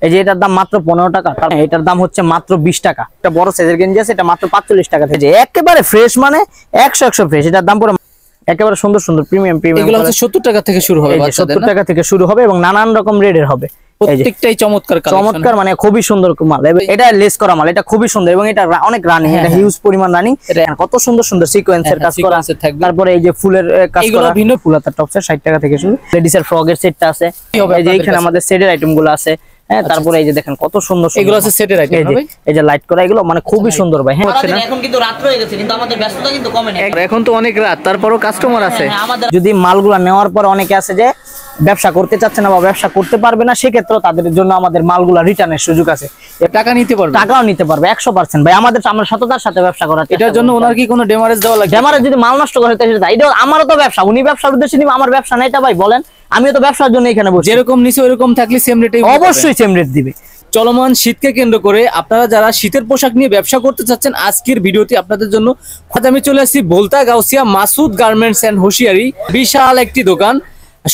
এই যে এটার দাম মাত্র 15 টাকা, এটার দাম হচ্ছে মাত্র 20 টাকা। একটা বড় সাইজের গেঞ্জি আছে, এটা মাত্র 45 টাকা থেকে, একেবারে ফ্রেশ, মানে 100 ফ্রেশ। এটার দাম পুরো একেবারে সুন্দর সুন্দর প্রিমিয়াম। এগুলো হচ্ছে 70 টাকা থেকে শুরু হবে, 70 টাকা থেকে শুরু হবে এবং নানান রকম রেটের হবে। প্রত্যেকটাই চমৎকার, মানে খুবই সুন্দর মাল। এটা লেস করা মাল, এটা খুবই সুন্দর এবং এটা অনেক রানিং, এটা হিউজ পরিমাণ রানিং। কত সুন্দর সুন্দর সিকোয়েন্সের কাজ করা আছে। তারপরে এই যে ফুলের কাজ করা, ভিন্ন ফুল হাতা টপসের 60 টাকা থেকে শুরু। লেডিস এর ফ্রকের সেটটা আছে, এই যে এখানে আমাদের সেটের আইটেমগুলো আছে। হ্যাঁ, তারপরে এই যে দেখেন কত সুন্দর, এগুলো আছে সেটের আইটেম হবে। এই যে লাইট করা, এগুলো মানে খুবই সুন্দর ভাই। হ্যাঁ, এখন কিন্তু রাত হয়ে গেছে, কিন্তু আমাদের ব্যস্ততা কিন্তু কমে না। এখন তো অনেক রাত, তারপরও কাস্টমার আছে। যদি মালগুলো নেওয়ার পর অনেকে আছে যে ব্যবসা করতে চাচ্ছে না বা ব্যবসা করতে পারবে না, সেক্ষেত্রে তাদের জন্য আমাদের মালগুলো রিটার্নের সুযোগ আছে। টাকা নিতে পারবে, টাকাও নিতে পারবে 100% ভাই। আমরা সততার সাথে ব্যবসা করা। এটার জন্য ওনার কি কোনো ডেমারেজ দেওয়া লাগে? ডেমারেজ যদি মাল নষ্ট করে এটা আমারও তো ব্যবসা, উনি ব্যবসার উদ্দেশ্যে নিবে, আমার ব্যবসা না এটা ভাই বলেন। আমিও তো ব্যবসার জন্য এখানে বসি। যেরকম নিচে ওরকম থাকলে সেম রেটে অবশ্যই সেম রেট দিবে। চলমান শীতকে কেন্দ্র করে আপনারা যারা শীতের পোশাক নিয়ে ব্যবসা করতে চাচ্ছেন, আজকের ভিডিওটি আপনাদের জন্য। আজ আমি চলে আসছি Bholta Gausia Masud garments and hosiery, বিশাল একটি দোকান।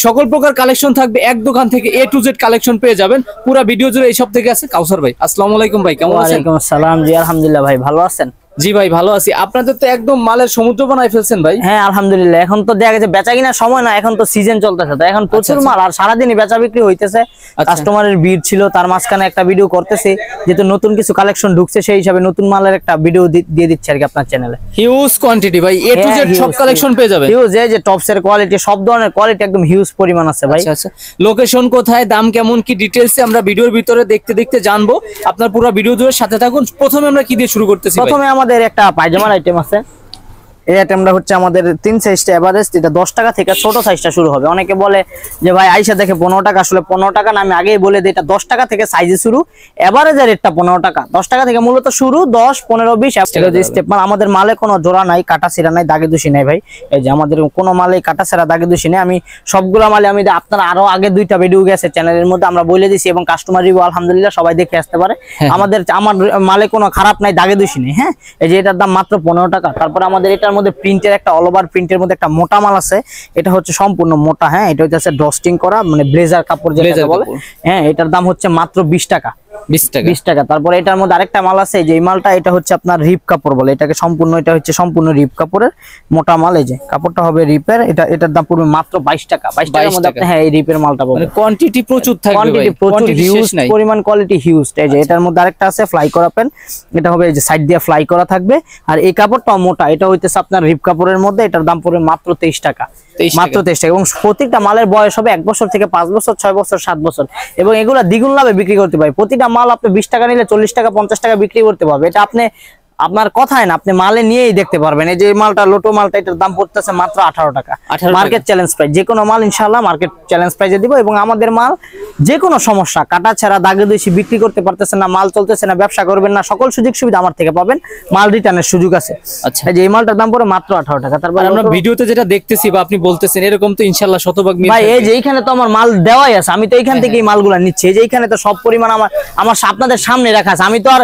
সকল প্রকার কালেকশন থাকবে এক দোকান থেকে, A to Z কালেকশন পেয়ে যাবেন। পুরো ভিডিও জুড়ে এইসব থেকে আছে। কাউসার ভাই, আসসালামু আলাইকুম ভাই, কেমন আছেন? ওয়ালাইকুম আসসালাম। জি আলহামদুলিল্লাহ ভাই, ভালো আছেন? জি ভাই ভালো আছি। আপনাদের তো একদম মালের সমুদ্র বানায় ফেলছেন ভাই। হ্যাঁ আলহামদুলিল্লাহ, এখন তো দেখা গেছে বেচা কিনার সময় না, এখন তো সিজন চলতেছে, তো এখন প্রচুর মাল আর সারাদিনই বেচা বিক্রি হইতেছে। কাস্টমারের ভিড় ছিল, তার মাঝখানে একটা ভিডিও করতেছি, যেহেতু নতুন কিছু কালেকশন ঢুকছে সেই হিসাবে নতুন মালের একটা ভিডিও দিয়ে দিচ্ছি আর কি আপনার চ্যানেলে। হিউজ কোয়ান্টিটি ভাই, A to Z সব কালেকশন পেয়ে যাবেন। হিউজ, এই যে টপসের কোয়ালিটি, সব ধরনের কোয়ালিটি একদম হিউজ পরিমাণ আছে ভাই। আচ্ছা, লোকেশন কোথায়, দাম কেমন, কি ডিটেইলসে আমরা ভিডিওর ভিতরে দেখতে দেখতে জানবো। আপনার পুরো ভিডিও জুড়ে সাথে থাকুন। প্রথমে আমরা কি দিয়ে শুরু করতেছি? প্রথমে আমাদের একটা পায়জামার আইটেম আছে। এই আইটেমটা হচ্ছে আমাদের 3 সাইজটা এভারেজ, এটা 10 টাকা থেকে ছোট সাইজটা শুরু হবে। অনেকে বলে যে ভাই আইসা দেখে 15 টাকা, আসলে 15 টাকা না, আমি আগেই বলে দিই এটা 10 টাকা থেকে সাইজে শুরু, এভারেজের রেটটা 15 টাকা। 10 টাকা থেকে মূলত শুরু, 10, 15, 20 স্টেপ মাল। আমাদের মালে কোনো জোড়া নাই, কাটা ছিড়া নাই, দাগে দুষি নাই ভাই। এই যে আমাদের কোনো মালে কাটা ছিড়া দাগে দুষি নেই। আমি সবগুলো মালে আমি আপনারা আরো আগে 2টা ভিডিও গেছে চ্যানেলের মধ্যে, আমরা বলে দিছি এবং কাস্টমার রিভিউ আলহামদুলিল্লাহ সবাই দেখে আসতে পারে। আমার মালে কোনো খারাপ নাই, দাগে দুষি নেই। হ্যাঁ, এই যে এটার দাম মাত্র 15 টাকা। তারপর আমাদের এটার মধ্যে প্রিন্টের একটা অল ওভার প্রিন্টের মধ্যে একটা মোটা মাল আছে, এটা হচ্ছে সম্পূর্ণ মোটা। হ্যাঁ, এটা হচ্ছে ডস্টিং করা, মানে ব্লেজার কাপড় যেটা বলে। হ্যাঁ, এটার দাম হচ্ছে মাত্র 20 টাকা। 20 টাকা। তারপরে এটার মধ্যে আরেকটা মাল আছে, যে এই মালটা, এটা হচ্ছে আপনার রিপ কাপড় বলে এটাকে, সম্পূর্ণ এটা হচ্ছে সম্পূর্ণ রিপ কাপড়ের মোটা মাল। এই যে কাপড়টা হবে রিপের, এটার দাম পড়বে মাত্র 22 টাকা। 22 টাকার মধ্যে আপনি হ্যাঁ এই রিপের মালটা পাবেন। কোয়ান্টিটি প্রচুর থাকবে, কোয়ান্টিটি প্রচুর, হিউজ পরিমাণ কোয়ালিটি হিউজ। এই যে এটার মধ্যে আরেকটা আছে ফ্লাই করা পেন, এটা হবে এই যে সাইড দিয়ে ফ্লাই করা থাকবে। আর এই কাপড়টাও মোটা, এটা হইতেছে আপনার রিপ কাপড়ের মধ্যে, এটার দাম পড়বে মাত্র 23 টাকা। মাত্র 23 টাকা। এবং প্রত্যেকটা মালের বয়স হবে 1 বছর থেকে 5 বছর, 6 বছর, 7 বছর। এবং এগুলা দ্বিগুণ লাভে বিক্রি করতে পারে। প্রতিটা মাল আপনি 20 টাকা নিলে 40 টাকা 50 টাকা বিক্রি করতে পারবে। এটা আপনি আপনার কথায় না, আপনি মালে নিয়েই দেখতে পারবেন। এই যে মালটা, লোটো মালটা, এটার দাম পড়তেছে মাত্র 18 টাকা। Market challenge price. যে কোনো মাল ইনশাআল্লাহ মার্কেট চ্যালেঞ্জ প্রাইসে দিব। এবং আমাদের মাল যে কোনো সমস্যা, কাটা ছাড়া দাগে দুষি বিক্রি করতে পারতেছেন না, মাল চলতেছে না, ব্যবসা করবেন না, সকল সুযোগ সুবিধা আমার থেকে পাবেন। মাল রিটার্নের সুযোগ আছে। আচ্ছা, এই যে এই মালটার দাম পড়ে মাত্র 18 টাকা। তারপর আমরা ভিডিওতে যেটা দেখতেছি বা আপনি বলতেছেন, এরকম তো ইনশাআল্লাহ শতভাগ মিল ভাই। এই যে এইখানে তো আমার মাল দেওয়াই আছে, আমি তো এইখান থেকেই মালগুলা নিচ্ছি। এই যে এইখানে তো সব পরিমাণ আমার আপনাদের সামনে রাখা আছে। আমি তো আর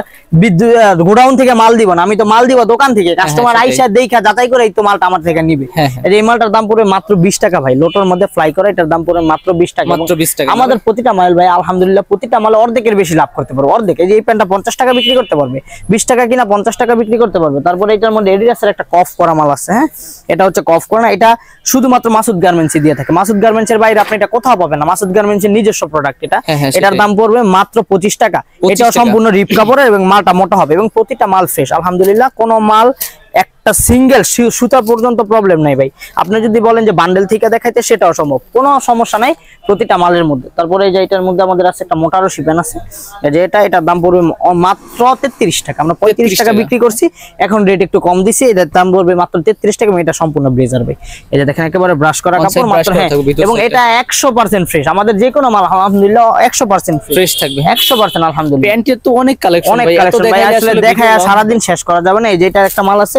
গোডাউন থেকে মাল দিব না, আমি তো মাল দিব দোকান থেকে। কাস্টমার আইসা দেখা যাচাই করে এই তো মালটা আমার থেকে নিবে। এই মালটার দাম পড়বে মাত্র 20 টাকা ভাই। লোটোর মধ্যে ফ্লাই করা, এটার দাম পড়বে মাত্র 20 টাকা। আমাদের প্রতিটা মাল ভাই আলহামদুলিল্লাহ প্রতিটা মালে অর্ধেকের বেশি লাভ করতে পারবে, অর্ধেক। এই যে এই প্যান্টটা 50 টাকা বিক্রি করতে পারবে, 20 টাকা কিনা 50 টাকা বিক্রি করতে পারবে। তারপরে এটার মধ্যে এডিডাসের একটা কফ করা মাল আছে। হ্যাঁ, এটা হচ্ছে কফ করা না, এটা শুধুমাত্র মাসুদ গার্মেন্টসে দিয়ে থাকে। মাসুদ গার্মেন্টসের বাইরে আপনি এটা কোথাও পাবেন না। মাসুদ গার্মেন্টসের নিজস্ব প্রোডাক্ট এটা। এটার দাম পড়বে মাত্র 25 টাকা। এটাও সম্পূর্ণ রিপ কাপড়ের এবং মালটা মোটা হবে এবং প্রতিটা মাল ফ্রেশ আলহামদুলিল্লাহ। কোনো মাল একটা সিঙ্গেল সুতা পর্যন্ত প্রবলেম নাই ভাই। আপনি যদি বলেন যে বান্ডেল থেকে দেখাইতে, সেটাও সম্ভব, কোনো সমস্যা নাই প্রতিটা মালের মধ্যে। তারপরে এই যে এটার মধ্যে আমাদের আছে একটা মোটা রশি প্যান আছে, যে এটার দাম পড়বে মাত্র 33 টাকা। আমরা 35 টাকা বিক্রি করছি, এখন রেট একটু কম দিছি। এটার দাম পড়বে মাত্র 33 টাকা। এটা সম্পূর্ণ ব্লেজার ভাই। এই যে দেখেন একেবারে ব্রাশ করা কাপড় মাত্র। হ্যাঁ, এবং এটা 100% ফ্রেশ। আমাদের যে কোনো মাল আলহামদুলিল্লাহ 100% ফ্রেশ থাকবে, 100% আলহামদুলিল্লাহ। প্যান্টের তো অনেক কালেকশন ভাই, এত দেখায় সারা দিন শেষ করা যাবে না। এই যে এটা একটা মাল আছে,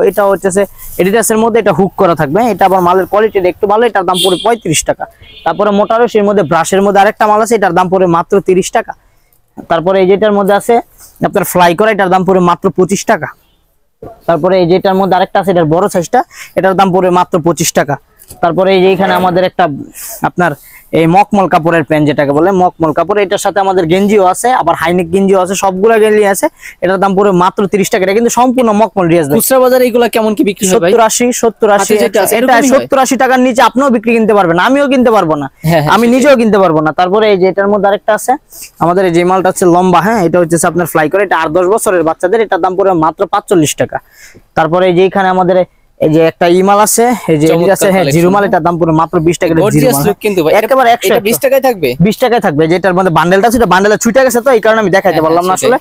এটা হচ্ছে এডিডাসের মধ্যে, এটা হুক করা থাকবে। এটা আবার মালের কোয়ালিটি একটু ভালো, এটার দাম পড়ে 35 টাকা। তারপরে মোটা রশির মধ্যে ব্রাশের মধ্যে আরেকটা মাল আছে, এটার দাম পড়ে মাত্র 30 টাকা। তারপরে এই যেটার মধ্যে আছে আপনার ফ্লাই করা, এটার দাম পড়ে মাত্র 25 টাকা। তারপরে এই যেটার মধ্যে আরেকটা আছে, এটার বড় সাইজটা, এটার দাম পড়বে মাত্র 25 টাকা। তারপরে এই যে এখানে আমাদের একটা আপনার এই মকমল কাপড়ের প্যান্ট যেটাকে বলে মকমল কাপড়, এটার সাথে আমাদের গেঞ্জিও আছে, আবার হাইনেক গেঞ্জিও আছে, সবগুলা গেঞ্জি আছে। এটার দাম পুরো মাত্র 30 টাকা। এটা কিন্তু সম্পূর্ণ মকমল রিয়াজ ভাই। খুচরা বাজারে এগুলা কেমন কি বিক্রি হয় ভাই? 70-80 এটা 70-80 টাকার নিচে আপনিও বিক্রি কিনতে পারবেন, আমিও কিনতে পারবো না, আমি নিজেও কিনতে পারবো না। তারপরে এই যে এটার মধ্যে আরেকটা আছে আমাদের, এই যে মালটা হচ্ছে লম্বা, হ্যাঁ এটা হচ্ছে আপনার ফ্লাই করে, এটা 8-10 বছরের বাচ্চাদের, এটার দাম পুরো মাত্র 45 টাকা। তারপরে এই যে এখানে আমাদের এই যে একটা ইমাল আছে, এই যে আছে হ্যাঁ জিরুমাল, এটার দাম পুরো মাত্র 20 টাকা। একেবারে 120 টাকায় থাকবে, 20 টাকায় থাকবে। যেটার মধ্যে বান্ডেলটা ছিল, বান্ডেলে ছুটে গেছে, তো এই কারণে আমি দেখাইতে পারলাম না আসলে।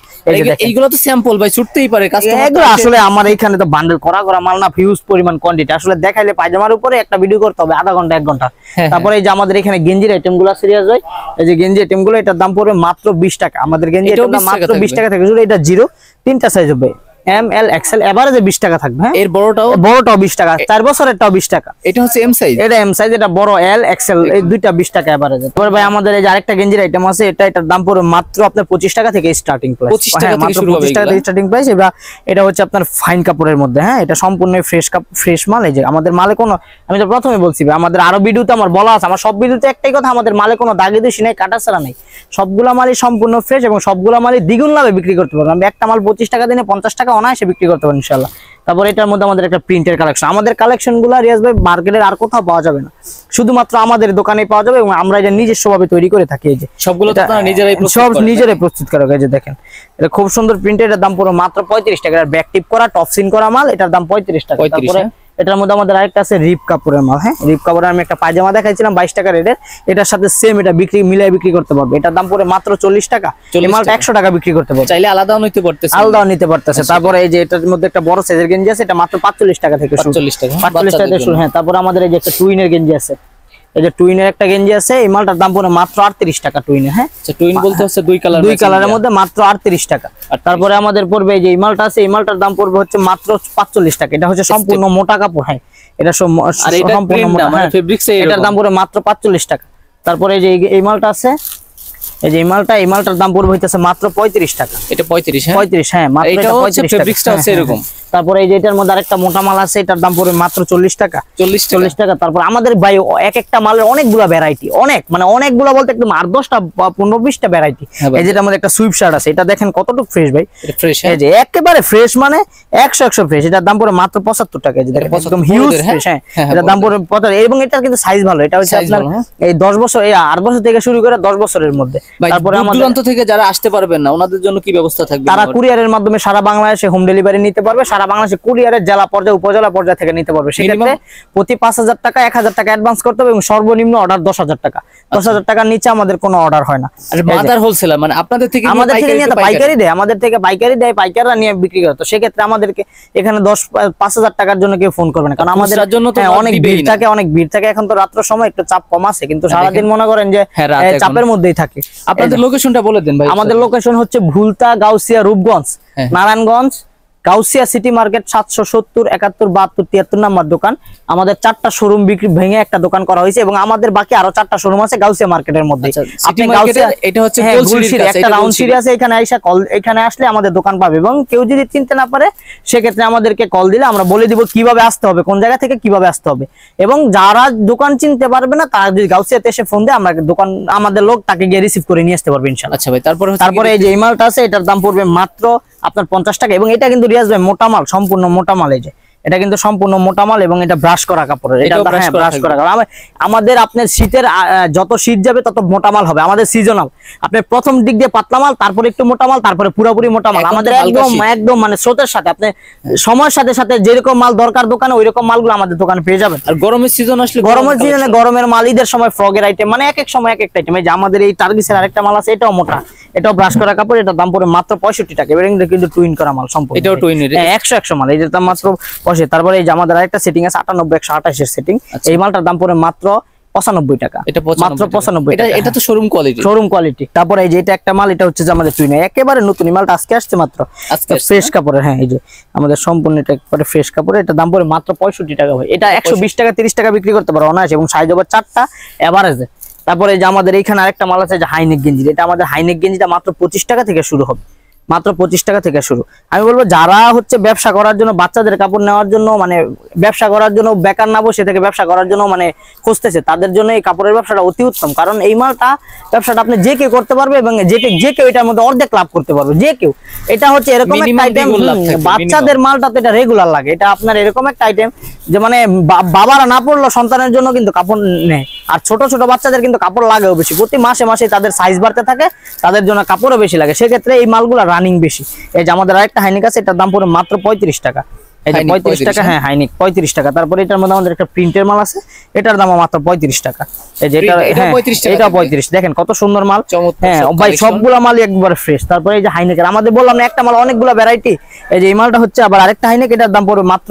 এইগুলো তো স্যাম্পল ভাই, ছুটতেই পারে কাস্টমার। এগুলো আসলে আমার এইখানে তো বান্ডেল করা মাল না, হিউজ পরিমাণ কোয়ান্টিটি, আসলে দেখাইলে পায়জামার উপরে একটা ভিডিও করতে হবে আধা ঘন্টা 1 ঘন্টা। তারপরে এই যে আমাদের এখানে গেঞ্জির আইটেম গুলো সিরিয়াস হয়, এই যে গেঞ্জি আইটেম গুলো, এটার দাম পড়বে মাত্র 20 টাকা। আমাদের গেঞ্জি আইটেম মাত্র 20 টাকা থেকে শুরু। এটা জিরো 3টা সাইজ হবে, এম এল এক্সেল, এভারেজে 20 টাকা থাকবে। হ্যাঁ এর বড়টাও 20 টাকা, 4 বছরেরটাও 20 টাকা। এটা হচ্ছে এম সাইজ, এটা এম সাইজ, এটা বড় এল এক্সেল, এই দুইটা 20 টাকা এভারেজে। তারপরে ভাই আমাদের এই যে আরেকটা গেঞ্জির আইটেম আছে, এটার দাম পড়বে মাত্র আপনার 25 টাকা থেকে স্টার্টিং প্রাইস। 25 টাকা থেকে শুরু হবে, 25 টাকা থেকে স্টার্টিং প্রাইস। এটা হচ্ছে আপনার ফাইন কাপড়ের মধ্যে, হ্যাঁ এটা সম্পূর্ণ ফ্রেশ মাল। এই যে আমাদের মালে কোনো, আমি তো প্রথমে বলছি আমাদের আরো ভিডিওতে আমার বলা আছে, আমার সব ভিডিওতে একটাই কথা, আমাদের মালে কোনো দাগে দোষী নাই, কাটা ছাড়া নাই, সবগুলা মালই সম্পূর্ণ ফ্রেশ এবং সবগুলা মালই দ্বিগুণ লাভে বিক্রি করতে পারবো। আমি একটা মাল 25 টাকা দিনে 50 টাকা অনায়াসে বিক্রি করতে পারবো ইনশাআল্লাহ। তারপর এটার মধ্যে আমাদের একটা প্রিন্টের কালেকশন, আমাদের কালেকশন গুলো রিয়াজ ভাই মার্কেটের আর কোথাও পাওয়া যাবে না, শুধুমাত্র আমাদের দোকানে পাওয়া যাবে, এবং আমরা এটা নিজস্বভাবে তৈরি করে থাকি। এই যে সবগুলো তো আপনারা নিজেরাই প্রস্তুত করা। এই যে দেখেন এটা খুব সুন্দর প্রিন্টের, এটার দাম পুরো মাত্র 35 টাকা। ব্যাক টিপ করা টপ সিন করা মাল, এটার দাম 35 টাকা। তারপরে এটার মধ্যে আমাদের আরেকটা আছে রিপ কাপড়ের মাল, হ্যাঁ রিপ কাপড়ের আমি একটা পায়জামা দেখাইছিলাম 22 টাকা রেটের, এটার সাথে সেম এটা মিলাই বিক্রি করতে পারবে। এটার দাম পড়ে মাত্র 40 টাকা, এই মালটা 100 টাকা বিক্রি করতে পারবে, চাইলে আলাদাও নিতে পারতেছে, আলাদাও নিতে পারতেছে। তারপরে এই যে এটার মধ্যে একটা বড় সাইজের গেঞ্জি আছে, এটা মাত্র 45 টাকা থেকে শুরু, 45 টাকা থেকে শুরু। হ্যাঁ তারপরে আমাদের এই যে একটা টুইনের গেঞ্জি আছে, এই যে টুইনের একটা গেঞ্জি আছে, এই মালটার দাম পড়ে মাত্র 38 টাকা টুইনের। হ্যাঁ আচ্ছা টুইন বলতে হচ্ছে দুই কালারের মধ্যে মাত্র 38 টাকা। তারপরে আমাদের পড়বে এই যে এই মালটা আছে, এই মালটার দাম পড়বে হচ্ছে মাত্র 45 টাকা। এটা হচ্ছে সম্পূর্ণ মোটা কাপড়, হ্যাঁ এটা সম্পূর্ণ মোটা, এটার দাম পড়বে মাত্র 45 টাকা। তারপরে এই যে এই মালটা আছে, এই যে এই মালটার দাম পড়বে হইতেছে মাত্র 35 টাকা। এটা 35 হ্যাঁ মাত্র এটা 35 ফেব্রিক্সটা হচ্ছে এরকম। তারপরে এই যে এটার মধ্যে আরেকটা মোটা মাল আছে, এটার দাম পড়বে মাত্র 40 টাকা। 40 টাকা। তারপর আমাদের ভাই এক একটা মালের অনেকগুলা ভ্যারাইটি, মানে অনেকগুলা বলতে একদম 8-10টা 15-20টা ভ্যারাইটি। এই যেটার মধ্যে একটা সুইপ শার্ট আছে, এটা দেখেন কতটুকু ফ্রেশ ভাই, এই যে একেবারে ফ্রেশ, মানে 100 ফ্রেশ। এটার দাম পড়বে মাত্র 75 টাকা। এই যে দেখেন একদম হিউজ ফ্রেশ, হ্যাঁ এটার দাম পড়বে 75, এবং এটার কিন্তু সাইজ ভালো। এটা হচ্ছে আপনার এই 10 বছর, এই 8 বছর থেকে শুরু করে 10 বছরের মধ্যে। তারপরে আমাদের দূরান্ত থেকে যারা আসতে পারবেন না, ওনাদের জন্য কি ব্যবস্থা থাকবে? তারা কুরিয়ারের মাধ্যমে সারা বাংলাদেশে হোম ডেলিভারি নিতে পারবে, সারা বাংলাদেশে কুরিয়ারের জেলা পর্যায়ে উপজেলা পর্যায়ে থেকে নিতে পারবে। সেক্ষেত্রে প্রতি 5000 টাকা 1000 টাকা অ্যাডভান্স করতে হবে, এবং সর্বনিম্ন অর্ডার 10,000 টাকা। 10,000 টাকার নিচে আমাদের কোনো অর্ডার হয় না। আর মাদার হোলসেলার মানে আপনাদের থেকে নিয়ে পাইকারি দেয়, আমাদের থেকে পাইকারি দেয়, পাইকাররা নিয়ে বিক্রি করে। তো সেক্ষেত্রে আমাদেরকে এখানে 5,000 টাকার জন্য কেউ ফোন করবে না, কারণ আমাদের জন্য অনেক ভিড় থাকে। এখন তো রাত্রের সময় একটু চাপ কম আছে, কিন্তু সারাদিন মনে করেন যে চাপের মধ্যেই থাকে। আপনাদের লোকেশনটা বলে দেন ভাই। আমাদের লোকেশন হচ্ছে Bhulta, Gausia, Rupganj, Narayanganj, Gausia city market 770 71 72 73 number দোকান। আমাদের 4টা শোরুম বিক্রি ভেঙে একটা দোকান করা হয়েছে, এবং আমাদের বাকি আরো 4টা শোরুম আছে গাউসিয়া মার্কেটের মধ্যে। আপনি গাউসিয়া, এটা হচ্ছে গোলসির একটা রাউন্ড সিরি আছে, এখানে আসলে আমাদের দোকান পাবে। এবং কেউ যদি চিনতে না পারে, সেক্ষেত্রে আমাদেরকে কল দিলে আমরা বলে দিব কিভাবে আসতে হবে, কোন জায়গা থেকে কিভাবে আসতে হবে। এবং যারা দোকান চিনতে পারবে না, তারা যদি গাউসিয়াতে এসে ফোন দেয়, আমরা দোকান, আমাদের লোক তাকে গিয়ে রিসিভ করে নিয়ে আসতে পারবে ইনশাআল্লাহ। আচ্ছা ভাই তারপরে এই যে এই মালটা আছে, এটার দাম পড়বে মাত্র আপনার 50 টাকা। এবং এটা কিন্তু রিয়াজ ভাই মোটা মাল, সম্পূর্ণ মোটা মাল। এই যে এটা কিন্তু সম্পূর্ণ মোটা মাল, এবং এটা ব্রাশ করা কাপড়। এটা ব্রাশ করা কাপড়। আমাদের আপনার শীতের যত শীত যাবে তত মোটা মাল হবে। আমাদের সিজনাল, আপনার প্রথম দিক দিয়ে পাতলা মাল, তারপরে একটু মোটা মাল, তারপরে পুরোপুরি মোটা মাল। আমাদের একদম মানে স্রোতের সাথে, আপনি সময়ের সাথে সাথে যেরকম মাল দরকার দোকানে, ওইরকম মালগুলো আমাদের দোকানে পেয়ে যাবেন। আর গরমের সিজন আসলে, গরমের সিজনে গরমের মাল, ঈদের সময় ফ্রগের আইটেম, মানে এক এক সময় এক একটা আইটেম। এই যে আমাদের এই টার্গিসের আরেকটা মাল আছে, এটাও মোটা, এটাও ব্রাশ করা কাপড়। এটার দাম পড়ে মাত্র 65 টাকা। এবার কিন্তু টুইন করা মাল সম্পূর্ণ, এটাও টুইনের 100 মাল। এই যে দাম মাত্র 65। তারপরে এই যে আমাদের আরেকটা সেটিং আছে 98 128 এর সেটিং। এই মালটার দাম পড়ে মাত্র 95 টাকা, এটা মাত্র 95 টাকা। এটা তো শোরুম কোয়ালিটি। তারপরে এই যে এটা একটা মাল, এটা হচ্ছে যে আমাদের টুইন, একেবারে নতুন মালটা, আজকে আসছে মাত্র, ফ্রেশ কাপড়ের। হ্যাঁ এই যে আমাদের সম্পূর্ণ এটা একবারে ফ্রেশ কাপড়। এটা দাম পড়ে মাত্র 65 টাকা। হয় এটা 120 টাকা 30 টাকা বিক্রি করতে পারো অনায়াসে, এবং সাইজ হবে 4টা এভারেজে। তারপরে যে আমাদের এইখানে আরেকটা মাল আছে যে হাইনেক গেঞ্জি। এটা আমাদের হাইনেক গেঞ্জিটা মাত্র 25 টাকা থেকে শুরু হবে, মাত্র 25 টাকা থেকে শুরু। আমি বলবো যারা হচ্ছে ব্যবসা করার জন্য, বাচ্চাদের কাপড় নেওয়ার জন্য, মানে ব্যবসা করার জন্য, বেকার না বসে থেকে ব্যবসা করার জন্য মানে খুঁজতেছে, তাদের জন্য এই কাপড়ের ব্যবসাটা অতি উত্তম। কারণ এই ব্যবসাটা আপনি যে কেউ করতে পারবে এবং যে কেউ এটার মধ্যে অর্ধেক লাভ করতে পারবে, যে কেউ। এটা হচ্ছে এরকম একটা আইটেম, বাচ্চাদের মালটা তো এটা রেগুলার লাগে। এটা আপনার এরকম একটা আইটেম যে মানে বাবারা না পড়লেও সন্তানের জন্য কিন্তু কাপড় নেয়। আর ছোট ছোট বাচ্চাদের কিন্তু কাপড় লাগেও বেশি, প্রতি মাসে মাসে তাদের সাইজ বাড়তে থাকে, তাদের জন্য কাপড়ও বেশি লাগে, সেক্ষেত্রে এই মালগুলো রানিং বেশি। এই যে আমাদের আরেকটা হাইনিক আছে, এটার দাম পড়ে মাত্র 35 টাকা। এই যে 35 টাকা, হ্যাঁ হাইনিক 35 টাকা। তারপরে এটার মধ্যে আমাদের একটা প্রিন্টের মাল আছে, এটার দাম মাত্র 35 টাকা। এই যে এটা 35, দেখেন কত সুন্দর মাল। হ্যাঁ ভাই সবগুলা মাল একবারে ফ্রেশ। তারপরে এই যে হাইনেকের আমাদের বললাম না একটা মাল অনেকগুলা ভ্যারাইটি। এই যে এই মালটা হচ্ছে আবার আরেকটা হাইনেক, এটার দাম পড়বে মাত্র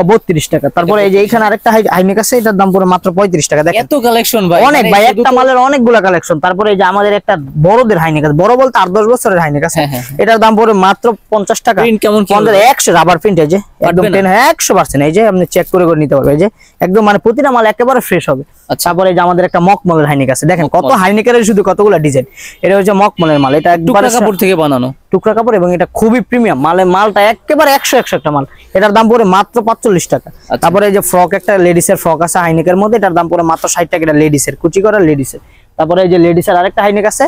32 টাকা। তারপরে এই যে এইখানে আরেকটা হাইনেক আছে, এটার দাম পড়বে মাত্র 35 টাকা। দেখেন এত কালেকশন ভাই, অনেক ভাই, একটা মালের অনেকগুলা কালেকশন। তারপরে এই যে আমাদের একটা বড়দের হাইনেক আছে, বড় বলতে 8-10 বছরের হাইনেক আছে, এটার দাম পড়বে মাত্র 50 টাকা। প্রিন্ট কেমন? 100 রাবার প্রিন্ট, এই যে একদম 100%। এই যে আপনি চেক করে নিতে পারবেন, এই যে একদম মানে প্রতিটা মাল একেবারে ফ্রেশ হবে। তারপরে এই যে আমাদের একটা মকমলের হাইনেক আছে, দেখেন কত হাইনেকের শুধু কতগুলো ডিজাইন। এটা হচ্ছে মকমলের মাল, এটা একবারে কাপড় থেকে বানানো, টুকরা কাপড়, এবং এটা খুবই প্রিমিয়াম মালটা একেবারে 100 একটা মাল। এটার দাম পড়ে মাত্র 45 টাকা। তারপরে এই যে ফ্রক, একটা লেডিসের ফ্রক আছে হাইনেকের মধ্যে, এটার দাম পড়ে মাত্র 60 টাকা। এটা লেডিসের, কুচি করা লেডিসের। তারপরে এই যে লেডিসের আরেকটা হাইনেক আছে,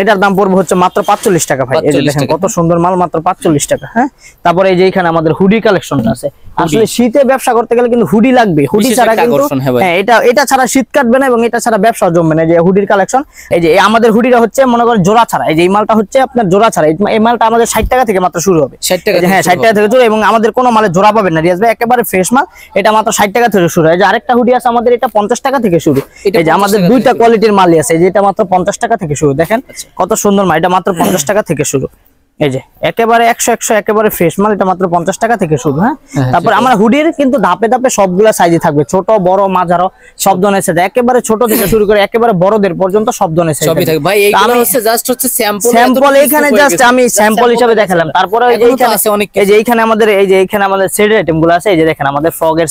এটার দাম পড়বে হচ্ছে মাত্র 45 টাকা ভাই। এই যে দেখেন কত সুন্দর মাল, মাত্র 45 টাকা। হ্যাঁ, তারপরে এই যে এখানে আমাদের হুডি কালেকশনটা আছে। আসলে শীতে ব্যবসা করতে গেলে কিন্তু হুডি লাগবে, হুডি ছাড়া কিন্তু হ্যাঁ এটা ছাড়া শীত কাটবে না এবং এটা ছাড়া ব্যবসা জমবে না। যে হুডির কালেকশন, এই যে আমাদের হুডিটা হচ্ছে মনে করেন জোড়া ছাড়া। এই যে এই মালটা হচ্ছে আপনার জোড়া ছাড়া, এই মালটা আমাদের 60 টাকা থেকে মাত্র শুরু হবে। 60 টাকা? হ্যাঁ 60 টাকা থেকে শুরু, এবং আমাদের কোনো মালে জোড়া পাবেন না রিয়াজ ভাই, একেবারে ফ্রেশ মাল। এটা মাত্র 60 টাকা থেকে শুরু। এই যে আরেকটা হুডি আছে আমাদের, এটা 50 টাকা থেকে শুরু। এই যে আমাদের দুইটা কোয়ালিটির মালই আছে, এই যে এটা মাত্র 50 টাকা থেকে শুরু। দেখেন কত সুন্দর মাল, এটা মাত্র 50 টাকা থেকে শুরু। এই যে একেবারে 100 একেবারে ফ্রেশ মাল, এটা মাত্র 50 টাকা থেকে শুরু। হ্যাঁ, তারপর আমার হুডির কিন্তু ধাপে ধাপে সবগুলা সাইজে থাকবে, ছোট বড় মাঝারো সব ধরনের সাইজ, একেবারে ছোট থেকে শুরু করে একেবারে বড়দের পর্যন্ত সব ধরনের সাইজ সবই থাকবে ভাই। এইগুলো হচ্ছে জাস্ট হচ্ছে স্যাম্পল, এখানে জাস্ট আমি স্যাম্পল হিসেবে দেখালাম। তারপরে এই যে এইখানে আমাদের সেটের আইটেম গুলো আছে। এই যে দেখেন আমাদের ফ্রগের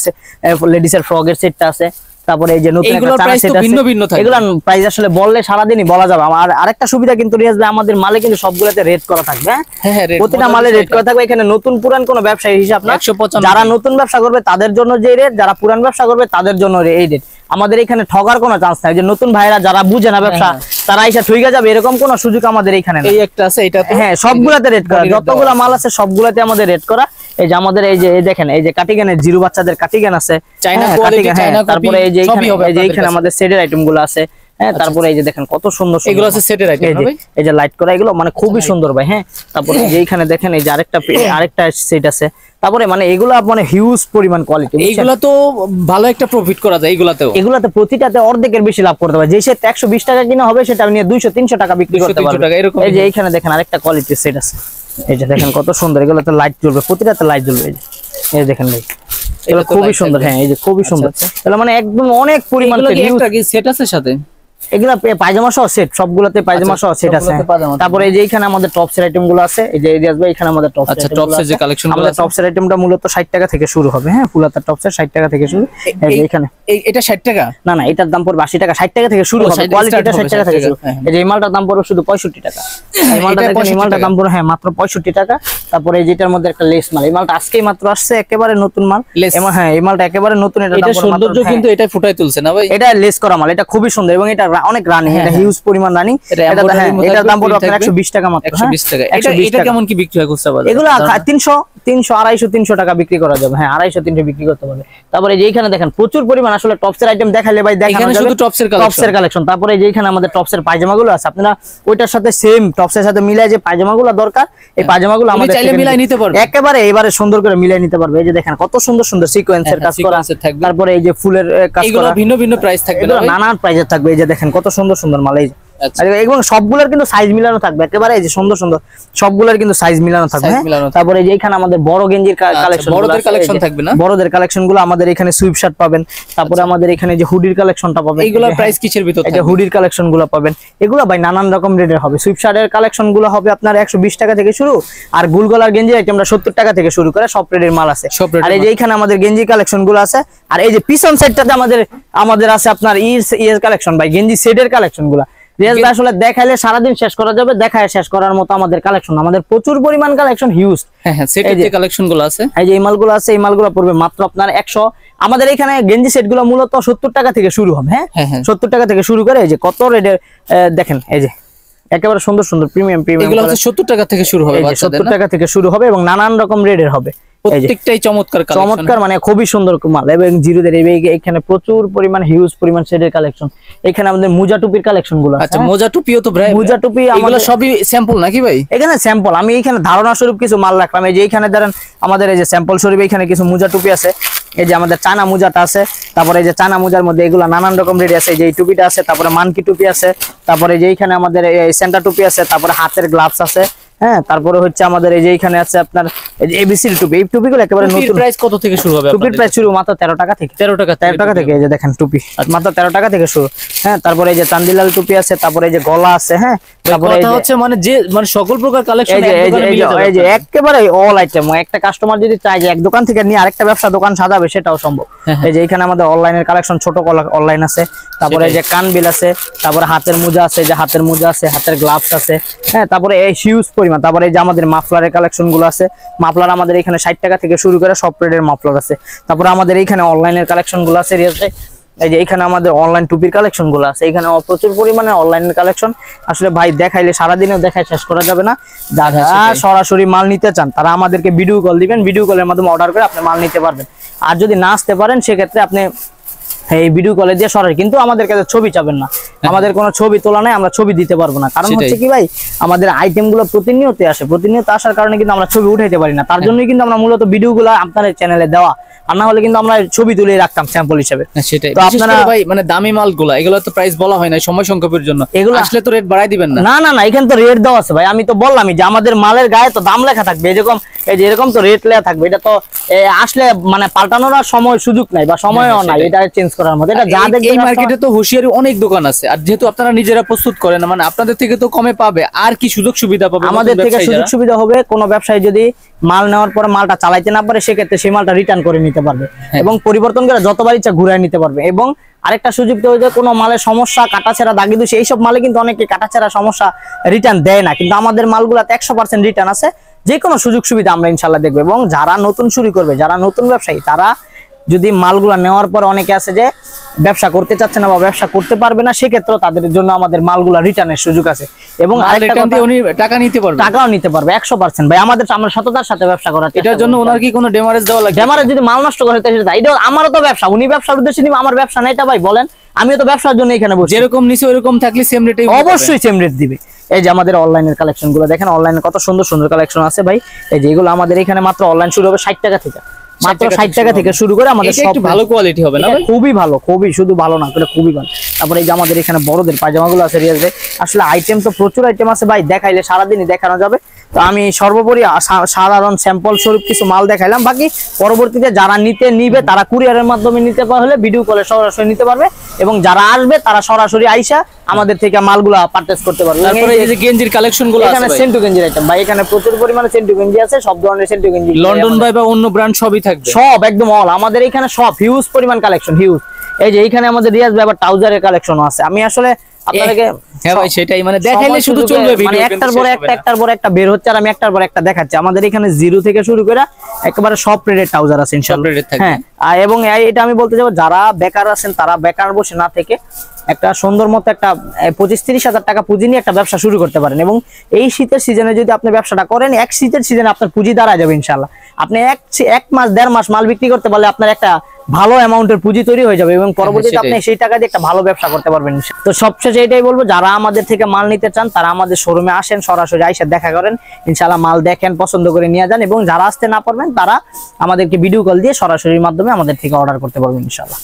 লেডিসের ফ্রগের সেটটা আছে। তারপরে এই যে নতুন একটা চানা সেট আছে, এগুলা প্রাইস আসলে বললে সারাদিনই বলা যাবে। আর আরেকটা সুবিধা কিন্তু রিয়াজ ভাই, আমাদের মালে কিন্তু সবগুলোতে রেট করা থাকবে। হ্যাঁ, প্রতিটা মালে রেট করা থাকবে। এখানে নতুন পুরান কোনো ব্যবসায়ী হিসাব না, যারা নতুন ব্যবসা করবে তাদের জন্য যে রেট, যারা পুরান ব্যবসা করবে তাদের জন্য এই রেট। আমাদের এখানে ঠগার কোনো চান্স নাই। যে নতুন ভাইরা যারা বুঝে না ব্যবসা, তারা এসে ঠইগা যাবে এরকম কোনো সুযোগ আমাদের এখানে নেই। এই একটা আছে, এটা হ্যাঁ সবগুলাতে রেট করা, যতগুলা মাল আছে সবগুলাতে আমাদের রেট করা। এই যে আমাদের এই যে দেখেন, এই যে কাটিগানের জিরো বাচ্চাদের কাটিগান আছে, চাইনা কোয়ালিটি, তারপরে এই যে এইখানে আমাদের সেটের আইটেম গুলো আছে। হ্যাঁ, তারপরে এই যে দেখেন কত সুন্দর এগুলো আছে সেটের আইটেম, এই যে লাইট করা, এগুলো মানে খুবই সুন্দর ভাই। হ্যাঁ, তারপরে এই যে এইখানে দেখেন এই যে আরেকটা সেট আছে। তারপরে মানে এগুলা মানে হিউজ পরিমাণ কোয়ালিটি, এইগুলা তো ভালো একটা প্রফিট করা যায়। এগুলাতে প্রতিটাতে অর্ধেকের বেশি লাভ করতে পারবে। যে সেট 120 টাকা কিনা হবে, সেটা নিয়ে 200-300 টাকা বিক্রি করতে পারবে। এই যে এইখানে দেখেন আরেকটা কোয়ালিটির সেট আছে। এই যে দেখেন কত সুন্দর, এগুলোতে লাইট জ্বলবে, প্রতিটাতে লাইট জ্বলবে। এই যে দেখেন ভাই, এগুলো খুবই সুন্দর। হ্যাঁ, এই যে খুবই সুন্দর, এগুলো মানে একদম অনেক পরিমাণ সেট আছে সাথে। এগুলা পায়জামা সহ সেট, সবগুলোতে পায়জামা সহ সেট আছে। তারপরে এই যে এখানে আমাদের টপসের আইটেম গুলো আছে। এই যে এরিয়াস ভাই, এখানে আমাদের টপসের যে কালেকশন গুলো আছে, টপসের আইটেমটা মূলত 60 টাকা থেকে শুরু হবে। হ্যাঁ, ফুলাতা টপসের 60 টাকা থেকে শুরু। এই যে এখানে এটা 60 টাকা না, এটার দাম পড়বে 80 টাকা। 60 টাকা থেকে শুরু হবে, কোয়ালিটিটা 60 টাকা থেকে শুরু। এই যে এই মালটার দাম পড়বে শুধু 65 টাকা। এই মালটা দেখেন, এই মালটার দাম পড়বে হ্যাঁ মাত্র 65 টাকা। তারপরে এই যেটার মধ্যে একটা লেস মাল, এই মালটা আজকেই মাত্র আসছে, একেবারে নতুন মাল। হ্যাঁ, এই মালটা একেবারে নতুন। এটা সৌন্দর্য কিন্তু এটা ফুটাই তুলছে না ভাই, এটা লেস করা মাল, এটা খুবই সুন্দর এবং এটা অনেক রানিং, এটা হিউজ পরিমাণ রানিং। এটার দাম পড়বে আপনার 120 টাকা মাত্র। 120 টাকা। এটা কেমন কি বিক্রি হয় খুচরা বাজারে? এগুলো 300, 250, 300 টাকা বিক্রি করা যাবে। হ্যাঁ, 250-300 বিক্রি করতে পারবে। তারপরে যে এইখানে দেখেন প্রচুর পরিমাণ আসলে টপসের আইটেম দেখাইলে ভাই দেখানো যাবে, শুধু টপসের কালেকশন। তারপরে যে এইখানে আমাদের টপসের পায়জামাগুলো আছে, আপনারা ওইটার সাথে সেম টপসের সাথে মিলাই যে পায়জামাগুলো দরকার, এই পায়জামাগুলো আমাদের চাইলে মিলাই নিতে পারবে, একেবারে এবারে সুন্দর করে মিলাই নিতে পারবে। এই যে দেখেন কত সুন্দর সুন্দর সিকোয়েন্সের কাজ করা। তারপরে এই যে ফুলের কাজ করা, ভিন্ন ভিন্ন প্রাইস থাকবে, নানান প্রাইসের থাকবে। এই যে দেখেন কত সুন্দর সুন্দর মাল। এই এবং সবগুলোর কিন্তু সাইজ মিলানো থাকবে, একেবারে এই যে সুন্দর সুন্দর সবগুলোর কিন্তু সাইজ মিলানো থাকবে। তারপরে যে এখানে আমাদের বড় গেঞ্জির কালেকশন, বড়দের কালেকশন থাকবে না, বড়দের কালেকশন গুলো আমাদের এখানে সুইপ শার্ট পাবেন। তারপরে আমাদের এখানে যে হুডির কালেকশনটা পাবেন, এইগুলোর প্রাইস কিসের ভিতর? এই যে হুডির কালেকশন গুলো পাবেন, এগুলো ভাই নানান রকম রেটের হবে। সুইপ শার্টের কালেকশন গুলো হবে আপনার 120 টাকা থেকে শুরু, আর গুল গলার গেঞ্জির আইটেমটা 70 টাকা থেকে শুরু করে সব রেটের মাল আছে। আর এই যে এখানে আমাদের গেঞ্জি কালেকশন গুলো আছে। আর এই যে পিছন সাইডটাতে আমাদের আছে আপনার ইয়ের কালেকশন ভাই, গেঞ্জি সেটের কালেকশন গুলা। রিয়াজ ভাই আসলে দেখাইলে সারাদিন শেষ করা যাবে, দেখায় শেষ করার মতো আমাদের কালেকশন, আমাদের প্রচুর পরিমাণ কালেকশন, হিউজ। হ্যাঁ হ্যাঁ, সেটের যে কালেকশন গুলো আছে, এই যে এই মালগুলো আছে, এই মালগুলো পড়বে মাত্র আপনার 100। আমাদের এখানে গেঞ্জি সেট গুলো মূলত 70 টাকা থেকে শুরু হবে। হ্যাঁ, 70 টাকা থেকে শুরু করে এই যে কত রেটের দেখেন, এই যে একেবারে সুন্দর সুন্দর প্রিমিয়াম এগুলো হচ্ছে 70 টাকা থেকে শুরু হবে, 70 টাকা থেকে শুরু হবে এবং নানান রকম রেটের হবে। প্রত্যেকটাই চমৎকার কালেকশন, চমৎকার মানে খুবই সুন্দর মাল। এবং জিরোদের এখানে প্রচুর পরিমাণ হিউজ পরিমাণ সেটের কালেকশন। এখানে আমাদের মোজা টুপির কালেকশন গুলো। আচ্ছা, মোজা টুপিও তো ভাই, মোজা টুপি এগুলো সবই স্যাম্পল নাকি ভাই? এখানে স্যাম্পল, আমি এখানে ধারণা স্বরূপ কিছু মাল রাখলাম। এই যে এখানে ধরেন আমাদের এই যে স্যাম্পল স্বরূপ এখানে কিছু মোজা টুপি আছে। এই যে আমাদের চায়না মোজাটা আছে, তারপরে এই যে চায়না মোজার মধ্যে এগুলো নানান রকম রেট আছে। এই যে এই টুপিটা আছে, তারপরে মানকি টুপি আছে, তারপরে যে এইখানে আমাদের এই সেন্টার টুপি আছে, তারপরে হাতের গ্লাভস আছে। হ্যাঁ, তারপরে হচ্ছে আমাদের এই যে এখানে আছে আপনার এই যে এবিসি টুপি। এই টুপিগুলো একেবারে নতুন। প্রাইস কত থেকে শুরু হবে? টুপির প্রাইস শুরু মাত্র 13 টাকা থেকে। 13 টাকা থেকে এই যে দেখেন টুপি মাত্র 13 টাকা থেকে শুরু। হ্যাঁ, তারপরে এই যে চান্দিলাল টুপি আছে, তারপরে এই যে গলা আছে। হ্যাঁ, তারপরে কথা হচ্ছে মানে যে মানে সকল প্রকার কালেকশন এই যে একেবারে অল আইটেম। একটা কাস্টমার যদি চায় যে এক দোকান থেকে নিয়ে আরেকটা ব্যবসা দোকান সাজাবে, সেটাও সম্ভব। এই যে এখানে আমাদের অনলাইনের কালেকশন, ছোট অনলাইন আছে, তারপরে এই যে কানবিল আছে, তারপরে হাতের মোজা আছে, যে হাতের মোজা আছে, হাতের গ্লাভস আছে। হ্যাঁ, তারপরে এই হিউজ পরিমাণ। তারপরে এই যে আমাদের মাফলারের কালেকশন গুলো আছে। মাফলার আমাদের এখানে 60 টাকা থেকে শুরু করে সব রেটের মাফলার আছে। তারপরে আমাদের এখানে অনলাইনের কালেকশন গুলো আছে। এই যে এখানে আমাদের অনলাইন টুপির কালেকশন গুলো আছে। এখানে প্রচুর পরিমাণে অনলাইনের কালেকশন। আসলে ভাই দেখাইলে সারাদিনেও দেখায় শেষ করা যাবে না। যারা সরাসরি মাল নিতে চান তারা আমাদেরকে ভিডিও কল দিবেন, ভিডিও কলের মাধ্যমে অর্ডার করে আপনি মাল নিতে পারবেন। আর যদি না আসতে পারেন সেক্ষেত্রে আপনি এই ভিডিও কলে দিয়ে সরাসরি, কিন্তু আমাদের কাছে ছবি চাবেন না। আমাদের কোনো ছবি তোলা নাই, আমরা ছবি দিতে পারবো না। কারণ হচ্ছে কি ভাই, আমাদের আইটেম গুলো প্রতিনিয়ত আসে, প্রতিনিয়ত আসার কারণে কিন্তু আমরা ছবি উঠাইতে পারি না। তার জন্যই কিন্তু আমরা মূলত ভিডিও গুলো আপনাদের চ্যানেলে দেওয়া, আর না হলে কিন্তু আমরা ছবি তুলে রাখতাম স্যাম্পল হিসেবে। সেটাই। তো আপনারা ভাই মানে দামি মালগুলো, এগুলো তো প্রাইস বলা হয় না সময় সংক্ষেপের জন্য, এগুলো আসলে তো রেট বাড়াই দিবেন না? না না না, এখানে তো রেট দেওয়া আছে ভাই। আমি তো বললামই যে আমাদের মালের গায়ে তো দাম লেখা থাকবে, এরকম এই যে এরকম তো রেট লেখা থাকবে। এটা তো আসলে মানে পাল্টানোর সময় সুযোগ নাই বা সময়ও নাই এটা চেঞ্জ করার মধ্যে। এটা যা দেখবেন, এই মার্কেটে তো হুঁশিয়ারি অনেক দোকান আছে, আর যেহেতু আপনারা নিজেরা প্রস্তুত করেন, মানে আপনাদের থেকে তো কমে পাবে। আর কি সুযোগ সুবিধা পাবে আমাদের থেকে? সুযোগ সুবিধা হবে, কোনো ব্যবসায়ী যদি মাল নেওয়ার পরে মালটা চালাইতে না পারে সেক্ষেত্রে সেই মালটা রিটার্ন করে নিতে পারবে এবং পরিবর্তন করে যতবার ইচ্ছা ঘুরায় নিতে পারবে। এবং আরেকটা সুযোগ তো হচ্ছে কোনো মালের সমস্যা, কাটাছেঁড়া, দাগি দুষি, এইসব মালে কিন্তু অনেকে কাটাছেঁড়া সমস্যা রিটার্ন দেয় না, কিন্তু আমাদের মালগুলাতে 100% রিটার্ন আছে। যে কোনো সুযোগ সুবিধা আমরা ইনশাল্লাহ দেখবো। এবং যারা নতুন শুরু করবে, যারা নতুন ব্যবসায়ী, তারা যদি মালগুলা নেওয়ার পর অনেকে আছে যে ব্যবসা করতে চাচ্ছে না বা ব্যবসা করতে পারবে না, সেক্ষেত্রে তাদের জন্য আমাদের মালগুলা রিটার্নের সুযোগ আছে। এবং উনি টাকা নিতে পারবে, টাকাও নিতে পারবে 100% ভাই। আমাদের আমরা সততার সাথে ব্যবসা করার, এটার জন্য ওনার কি কোনো ডেমারেজ দেওয়া লাগে? ডেমারেজ যদি মাল নষ্ট করে এটা আমারও তো ব্যবসা, উনি ব্যবসার উদ্দেশ্যে নিবে, আমার ব্যবসা না এটা ভাই বলেন। আমিও তো ব্যবসার জন্য এখানে বসি। যেরকম নিচে ওরকম থাকলে সেম রেটে অবশ্যই সেম রেট দিবে। এই যে আমাদের অনলাইনের কালেকশন গুলো দেখেন, অনলাইনে কত সুন্দর সুন্দর কালেকশন আছে ভাই। এই যে এগুলো আমাদের এখানে মাত্র অনলাইন শুরু হবে 60 টাকা থেকে, মাত্র 60 টাকা থেকে শুরু করে আমাদের সব ভালো কোয়ালিটি হবে না? খুবই ভালো, খুবই, শুধু ভালো না, খুবই ভালো। তারপরে এই যে আমাদের এখানে বড়দের পায়জামাগুলো আছে রিয়াজ ভাই। আসলে আইটেম তো প্রচুর আইটেম আছে ভাই, দেখাইলে সারাদিনই দেখানো যাবে। তো আমি সর্বোপরি সাধারণ স্যাম্পল স্বরূপ কিছু মাল দেখাইলাম। বাকি পরবর্তীতে যারা নিবে তারা কুরিয়ারের মাধ্যমে নিতে পারলে ভিডিও কলে সরাসরি নিতে পারবে, এবং যারা আসবে তারা সরাসরি আইসা আমাদের থেকে মালগুলা পারচেজ করতে পারবে। তারপরে এই যে গেঞ্জির কালেকশনগুলো আছে এখানে সেন্টু গেঞ্জির আইটেম ভাই, এখানে প্রচুর পরিমাণে সেন্টু গেঞ্জি আছে, সব ধরনের সেন্টু গেঞ্জি, লন্ডন ভাই বা অন্য ব্র্যান্ড সবই থাকবে, সব একদম অল। আমাদের এখানে সব হিউজ পরিমাণ কালেকশন, হিউজ। এই যে এখানে আমাদের রিয়াজ ভাই আবার ট্রাউজারের কালেকশনও আছে। আমি আসলে আপনাদেরকে হ্যাঁ ভাই সেটাই, মানে দেখাইলে শুধু চলবে ভিডিও, মানে একটার পর একটা বের হচ্ছে আর আমি একটার পর একটা দেখাচ্ছি। আমাদের এখানে জিরো থেকে শুরু করে একেবারে সব রেটের ট্রাউজার আছে ইনশাআল্লাহ। হ্যাঁ, এবং এটা আমি বলতে যাবো, যারা বেকার আছেন তারা বেকার বসে না থেকে একটা সুন্দর মতো একটা 25-30 হাজার টাকা পুঁজি নিয়ে একটা ব্যবসা শুরু করতে পারেন। এবং এই শীতের সিজনে যদি আপনি ব্যবসাটা করেন, এক শীতের সিজনে আপনার পুঁজি দাঁড়ায় যাবে ইনশাআল্লাহ। আপনি এক মাস 1.5 মাস মাল বিক্রি করতে পারলে আপনার একটা ভালো অ্যামাউন্টের পুঁজি তৈরি হয়ে যাবে, এবং পরবর্তীতে আপনি সেই টাকা দিয়ে একটা ভালো ব্যবসা করতে পারবেন। তো সবশেষে এটাই বলবো, যারা আমাদের থেকে মাল নিতে চান তারা আমাদের শোরুমে আসেন, সরাসরি আইসা দেখা করেন, ইনশাআল্লাহ মাল দেখেন, পছন্দ করে নিয়ে যান। এবং যারা আসতে না পারবেন তারা আমাদেরকে ভিডিও কল দিয়ে সরাসরি মাধ্যমে আমাদের থেকে অর্ডার করতে পারবেন ইনশাআল্লাহ।